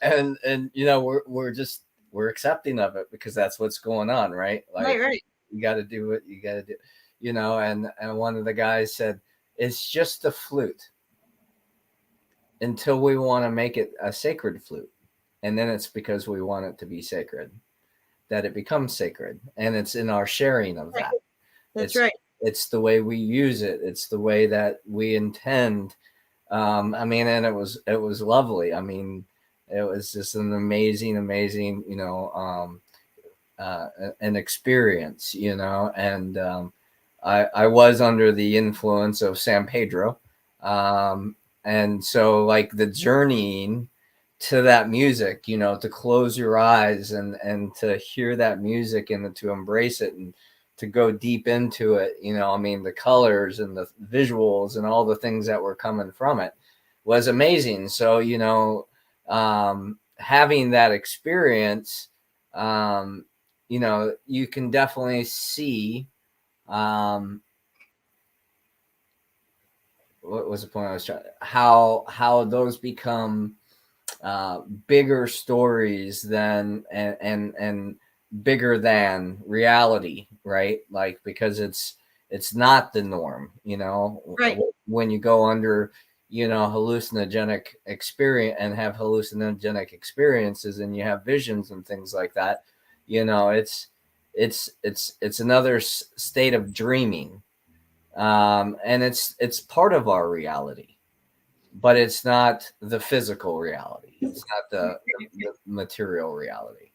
accepting of it because that's what's going on, right? Like, right. You got to do what you got to do, and one of the guys said, it's just a flute until we want to make it a sacred flute. And then it's because we want it to be sacred that it becomes sacred. And it's in our sharing of that. That's right. It's the way we use it. It's the way that we intend. And it was lovely. I mean, it was just an amazing, an experience, and I was under the influence of San Pedro. And so like the journeying to that music, to close your eyes and to hear that music and to embrace it and to go deep into it, the colors and the visuals and all the things that were coming from it was amazing. So, having that experience, you can definitely see, what was the point I was trying? How those become bigger stories than and bigger than reality, right? Like, because it's not the norm, right. When you go under, hallucinogenic experience and have hallucinogenic experiences and you have visions and things like that, it's another state of dreaming. And it's part of our reality, but it's not the physical reality. It's not the material reality.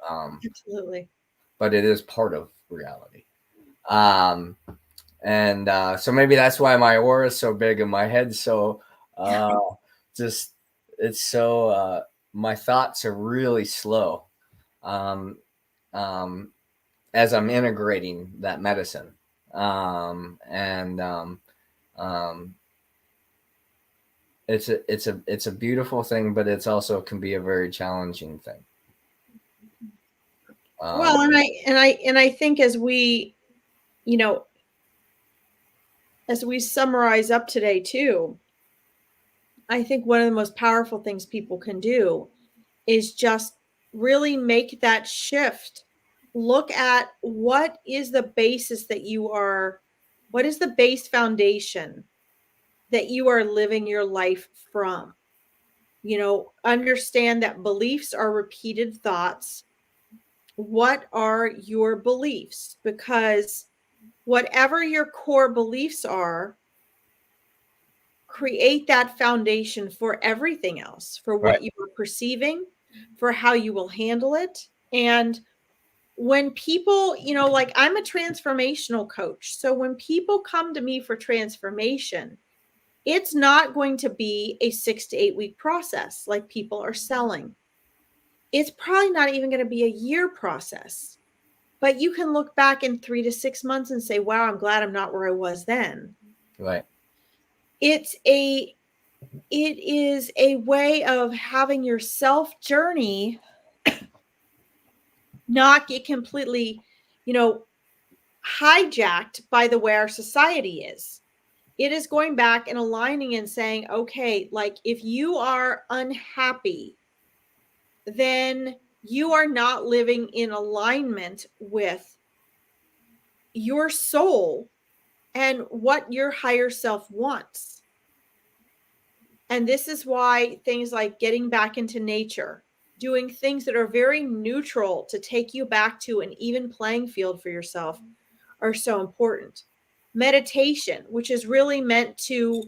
Absolutely. But it is part of reality. So maybe that's why my aura is so big and my head's so just, it's so my thoughts are really slow as I'm integrating that medicine. It's a beautiful thing, but it's also can be a very challenging thing. Well, and I think as we, as we summarize up today too, I think one of the most powerful things people can do is just really make that shift. Look at what is the basis that you are, what is the base foundation that you are living your life from? You know, understand that beliefs are repeated thoughts. What are your beliefs? Because whatever your core beliefs are, create that foundation for everything else, for what Right. you are perceiving, for how you will handle it. And when people, you know, like I'm a transformational coach. So when people come to me for transformation, it's not going to be a 6 to 8 week process like people are selling. It's probably not even going to be a year process. But you can look back in 3 to 6 months and say, wow, I'm glad I'm not where I was then. Right. It is a way of having your self journey not get completely, you know, hijacked by the way our society is. It is going back and aligning and saying, okay, like if you are unhappy, then you are not living in alignment with your soul and what your higher self wants. And this is why things like getting back into nature, doing things that are very neutral to take you back to an even playing field for yourself are so important. Meditation, which is really meant to,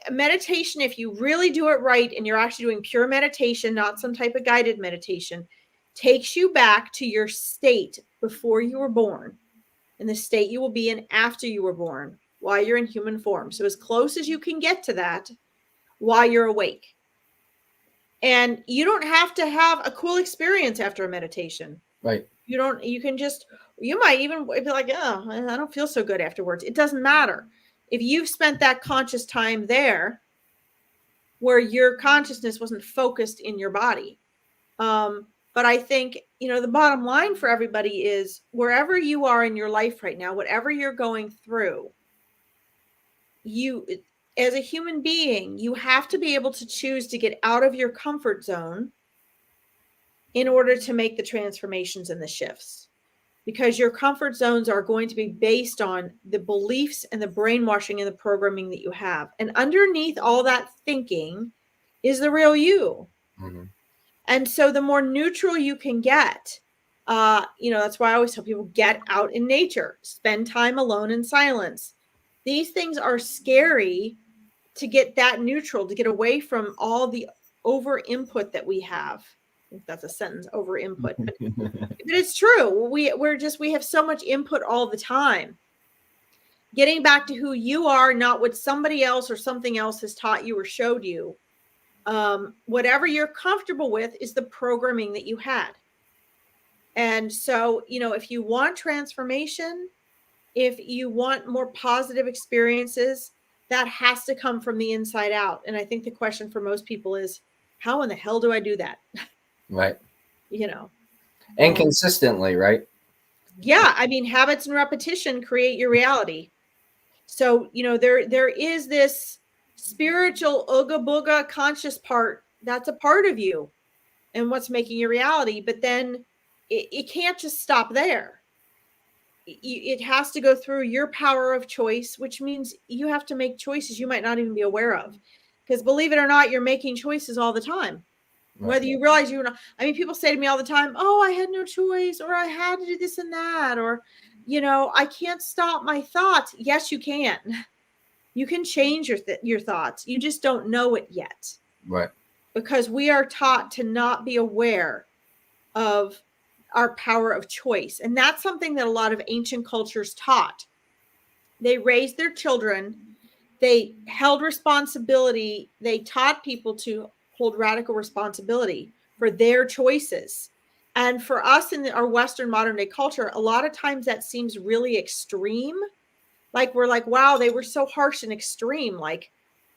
meditation, if you really do it right and you're actually doing pure meditation, not some type of guided meditation, takes you back to your state before you were born and the state you will be in after you were born while you're in human form. So as close as you can get to that while you're awake. And you don't have to have a cool experience after a meditation. Right. You can just, you might even be like, oh, I don't feel so good afterwards. It doesn't matter. If you've spent that conscious time there where your consciousness wasn't focused in your body. But I think, you know, the bottom line for everybody is wherever you are in your life right now, whatever you're going through, you, as a human being, you have to be able to choose to get out of your comfort zone in order to make the transformations and the shifts. Because your comfort zones are going to be based on the beliefs and the brainwashing and the programming that you have. And underneath all that thinking is the real you. Mm-hmm. And so the more neutral you can get, you know, that's why I always tell people get out in nature, spend time alone in silence. These things are scary to get that neutral, to get away from all the over input that we have. I think that's a sentence, over input. But it's true. We have so much input all the time. Getting back to who you are, not what somebody else or something else has taught you or showed you. Whatever you're comfortable with is the programming that you had. And so, you know, if you want transformation, if you want more positive experiences, that has to come from the inside out. And I think the question for most people is, how in the hell do I do that? Right. You know, And consistently, right? Yeah. I mean, habits and repetition create your reality. So, you know, there is this spiritual ooga booga conscious part that's a part of you and what's making your reality. But then it can't just stop there. It has to go through your power of choice, which means you have to make choices you might not even be aware of. Because believe it or not, you're making choices all the time. Right. Whether you realize you're not, I mean, people say to me all the time, oh, I had no choice, or I had to do this and that, or, you know, I can't stop my thoughts. Yes, you can. You can change your thoughts. You just don't know it yet. Right. Because we are taught to not be aware of our power of choice. And that's something that a lot of ancient cultures taught. They raised their children. They held responsibility. They taught people to hold radical responsibility for their choices. And for us in our Western modern day culture, a lot of times that seems really extreme. Like we're like, wow, they were so harsh and extreme. Like,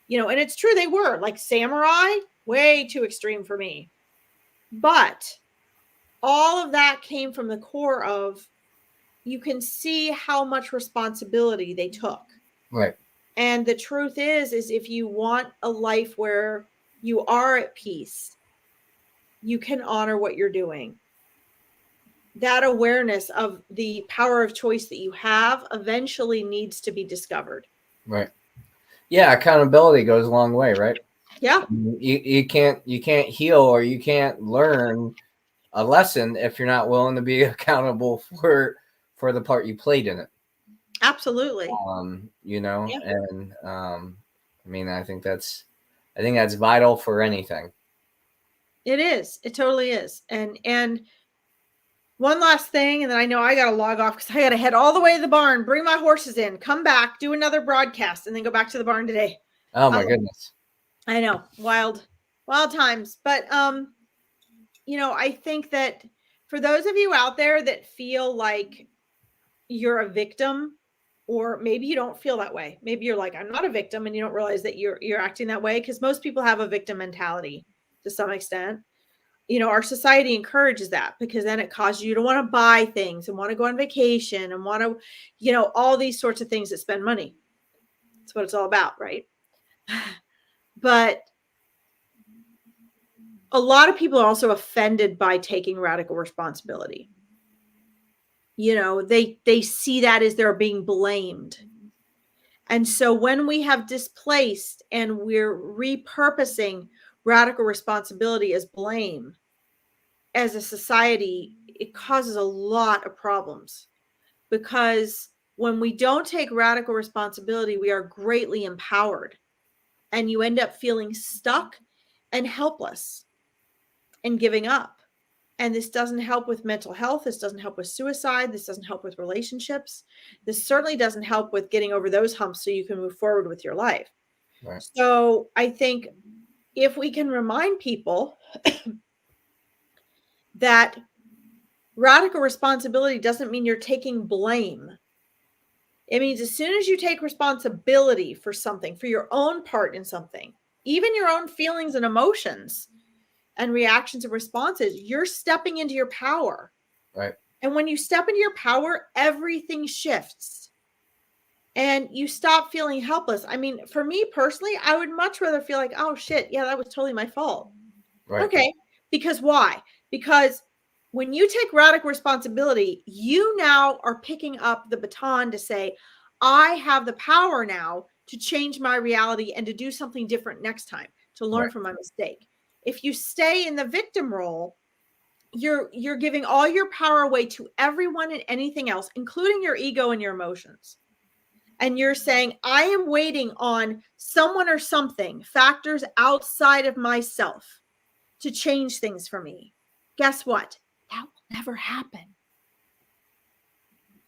you know, and it's true, they were like samurai, way too extreme for me. But all of that came from the core of, you can see how much responsibility they took. Right. And the truth is if you want a life where you are at peace, you can honor what you're doing. That awareness of the power of choice that you have eventually needs to be discovered. Right. Yeah, accountability goes a long way, right? Yeah. You can't heal or you can't learn a lesson if you're not willing to be accountable for the part you played in it. Absolutely. You know, Yeah. and I mean, I think that's vital for anything. It is. It totally is. And one last thing, and then I know I got to log off because I got to head all the way to the barn, bring my horses in, come back, do another broadcast, and then go back to the barn today. Oh my goodness. I know, wild times. But I think that for those of you out there that feel like you're a victim, or maybe you don't feel that way, maybe you're like, I'm not a victim, and you don't realize that you're acting that way, because most people have a victim mentality to some extent. Our society encourages that, because then it causes you to want to buy things and want to go on vacation and want to, all these sorts of things that spend money. That's what it's all about, right? But a lot of people are also offended by taking radical responsibility. They see that as they're being blamed. And so when we have displaced and we're repurposing radical responsibility as blame, as a society, it causes a lot of problems, because when we don't take radical responsibility, we are greatly empowered, and you end up feeling stuck and helpless and giving up. And this doesn't help with mental health. This doesn't help with suicide. This doesn't help with relationships. This certainly doesn't help with getting over those humps so you can move forward with your life. Right. So I think if we can remind people that radical responsibility doesn't mean you're taking blame. It means as soon as you take responsibility for something, for your own part in something, even your own feelings and emotions and reactions and responses, you're stepping into your power. Right. And when you step into your power, everything shifts and you stop feeling helpless. I mean, for me personally, I would much rather feel like, oh shit, yeah, that was totally my fault. Right. Okay. Because why? Because when you take radical responsibility, you now are picking up the baton to say, I have the power now to change my reality and to do something different next time, to learn from my mistake. If you stay in the victim role, you're giving all your power away to everyone and anything else, including your ego and your emotions. And you're saying, I am waiting on someone or something, factors outside of myself, to change things for me. Guess what? That will never happen.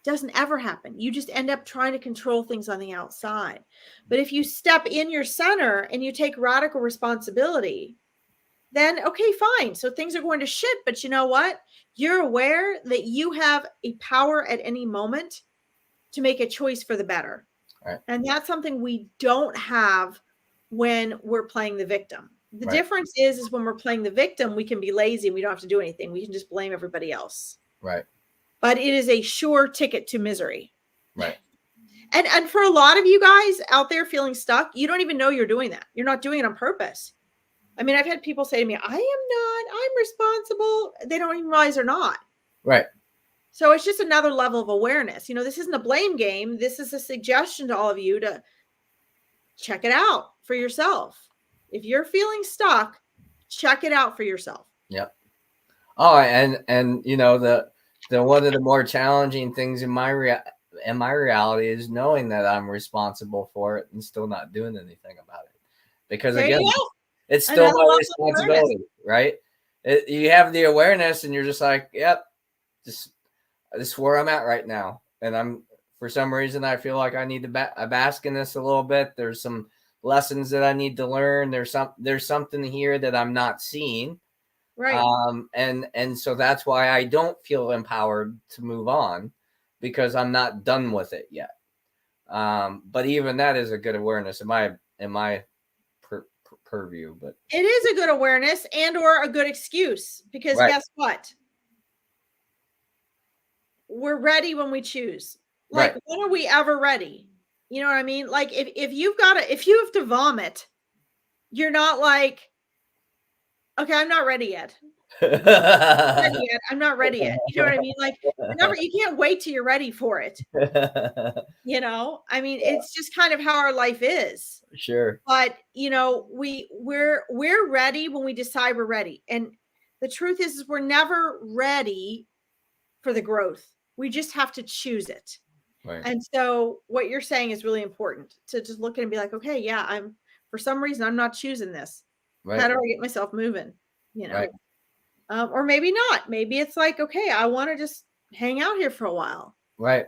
Doesn't ever happen. You just end up trying to control things on the outside. But if you step in your center and you take radical responsibility, then okay, fine. So things are going to shit, but you know what? You're aware that you have a power at any moment to make a choice for the better. Right. And that's something we don't have when we're playing the victim. The difference is when we're playing the victim, we can be lazy and we don't have to do anything. We can just blame everybody else. Right. But it is a sure ticket to misery. Right. And for a lot of you guys out there feeling stuck, you don't even know you're doing that. You're not doing it on purpose. I mean, I've had people say to me, I'm responsible. They don't even realize they're not. Right. So it's just another level of awareness. This isn't a blame game. This is a suggestion to all of you to check it out for yourself. If you're feeling stuck, check it out for yourself. Yep. Oh, and the one of the more challenging things in my reality is knowing that I'm responsible for it and still not doing anything about it. Because again, it's still my responsibility, right? You have the awareness and you're just like, yep, this is where I'm at right now. And for some reason, I feel like I need to bask in this a little bit. There's some lessons that I need to learn. There's something here that I'm not seeing. Right. And so that's why I don't feel empowered to move on, because I'm not done with it yet. But even that is a good awareness in my purview. But it is a good awareness and or a good excuse, because guess what? We're ready when we choose. Like, when are we ever ready? You know what I mean? Like if you have to vomit, you're not like, okay, I'm not ready yet. I'm not ready yet. You know what I mean? Like you can't wait till you're ready for it. I mean, it's just kind of how our life is. Sure. But we're ready when we decide we're ready. And the truth is we're never ready for the growth. We just have to choose it. Right. And so what you're saying is really important, to just look at it and be like, okay, yeah, for some reason I'm not choosing this. Right. How do I get myself moving? Right. Or maybe not. Maybe it's like, okay, I want to just hang out here for a while. Right.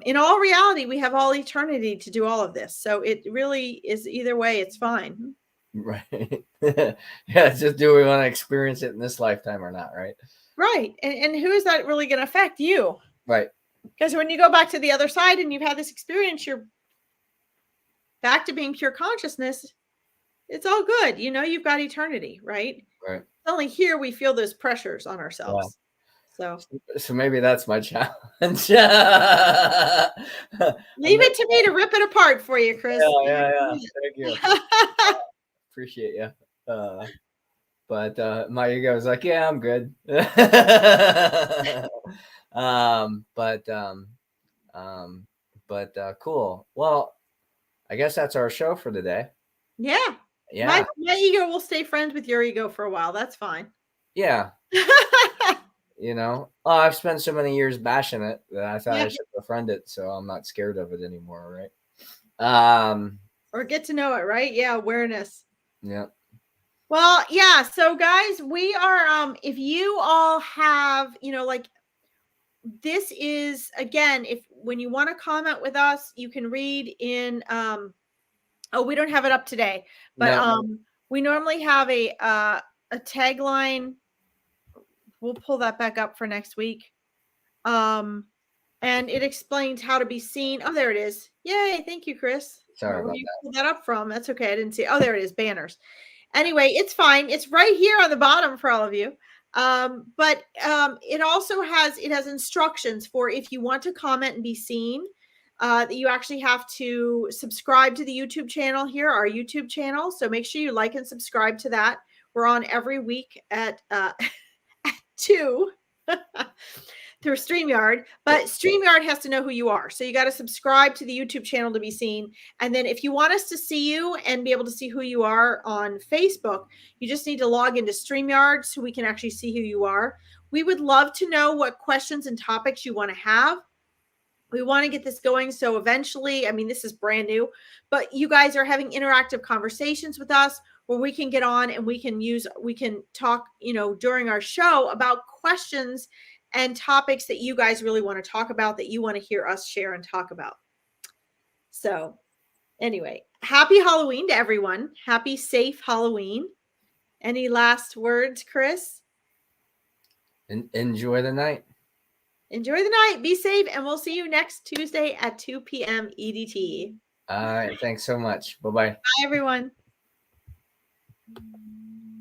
In all reality, we have all eternity to do all of this. So it really is, either way, it's fine. Right. Yeah, it's just, do we want to experience it in this lifetime or not, right? Right. And who is that really going to affect? You. Right. Because when you go back to the other side and you've had this experience, you're back to being pure consciousness. It's all good. You've got eternity, right? Right. It's only here we feel those pressures on ourselves. Yeah. So maybe that's my challenge. Leave it to me to rip it apart for you, Chris. Yeah. Thank you. Appreciate you. But my ego is like, yeah, I'm good. Cool. Well, I guess that's our show for today. Yeah. My ego will stay friends with your ego for a while. That's fine. Yeah. I've spent so many years bashing it that I thought I should befriend it, so I'm not scared of it anymore, right? Or get to know it, right? Yeah, awareness. Yeah. Well, yeah. So guys, we are if you all have, like, this is, again, when you want to comment with us, you can read in we don't have it up today, but we normally have a tagline. We'll pull that back up for next week. And it explains how to be seen. Oh, there it is. Yay. Thank you, Chris. Sorry Where about you that. pulled that up from? That's okay. I didn't see. Oh, there it is. Banners. Anyway, it's fine. It's right here on the bottom for all of you. But it also has instructions for, if you want to comment and be seen, that you actually have to subscribe to the YouTube channel here, our YouTube channel. So make sure you like and subscribe to that. We're on every week at 2 through StreamYard, but StreamYard has to know who you are. So you got to subscribe to the YouTube channel to be seen. And then if you want us to see you and be able to see who you are on Facebook, you just need to log into StreamYard so we can actually see who you are. We would love to know what questions and topics you want to have. We want to get this going. So eventually, I mean, this is brand new, but you guys are having interactive conversations with us where we can get on and we can talk, during our show about questions and topics that you guys really want to talk about, that you want to hear us share and talk about. So anyway, happy Halloween to everyone. Happy, safe Halloween. Any last words, Chris? Enjoy the night. Enjoy the night. Be safe. And we'll see you next Tuesday at 2 p.m. EDT. All right. Thanks so much. Bye-bye. Bye, everyone.